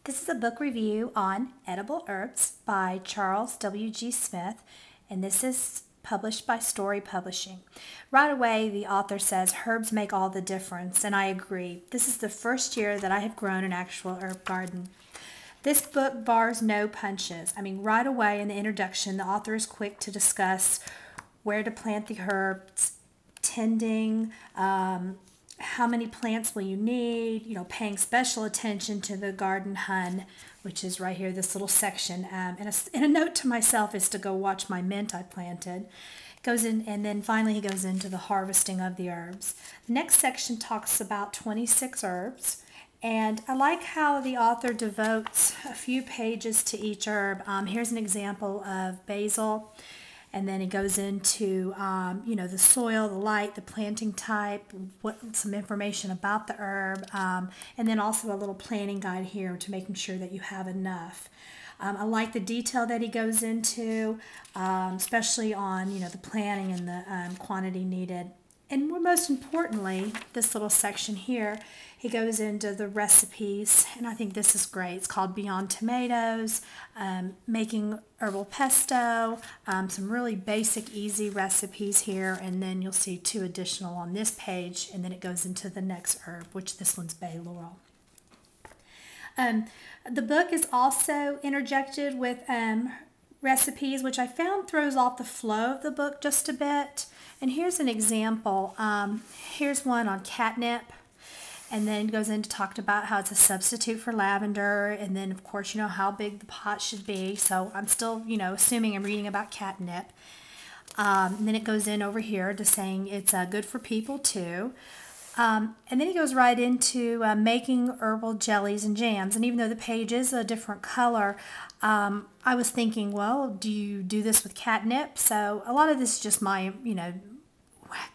This is a book review on edible herbs by Charles W.G. Smith, and this is published by Story Publishing. Right away, the author says herbs make all the difference, and I agree. This is the first year that I have grown an actual herb garden. This book bars no punches. Right away in the introduction, the author is quick to discuss where to plant the herbs, tending, how many plants will you need, paying special attention to the garden hun, which is right here, this little section. And a note to myself is to go watch my mint I planted. Goes in, and then finally he goes into the harvesting of the herbs. The next section talks about 26 herbs. And I like how the author devotes a few pages to each herb. Here's an example of basil. And then he goes into, the soil, the light, the planting type, some information about the herb, and then also a little planting guide here to making sure that you have enough. I like the detail that he goes into, especially on, the planting and the quantity needed. And most importantly, this little section here, he goes into the recipes, and I think this is great. It's called Beyond Tomatoes, making herbal pesto, some really basic, easy recipes here, and then you'll see 2 additional on this page, and then it goes into the next herb, which this one's bay laurel. The book is also interjected with recipes, which I found throws off the flow of the book just a bit. And here's an example. Here's one on catnip, and then goes into talked about how it's a substitute for lavender, and then of course how big the pot should be. So I'm still assuming I'm reading about catnip. And then it goes in over here to saying it's good for people too. And then he goes right into making herbal jellies and jams. And even though the page is a different color, I was thinking, well, do you do this with catnip? So a lot of this is just my,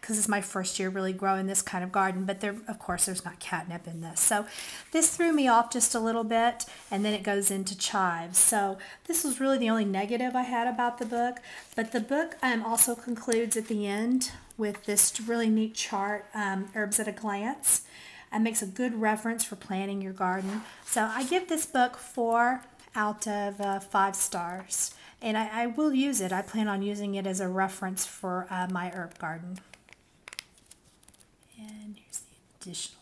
because it's my first year really growing this kind of garden, but of course there's not catnip in this. So this threw me off just a little bit, and then it goes into chives. So this was really the only negative I had about the book, but the book also concludes at the end with this really neat chart, Herbs at a Glance, and makes a good reference for planting your garden. So I give this book 4 out of 5 stars. And I will use it. I plan on using it as a reference for my herb garden. And here's the additional.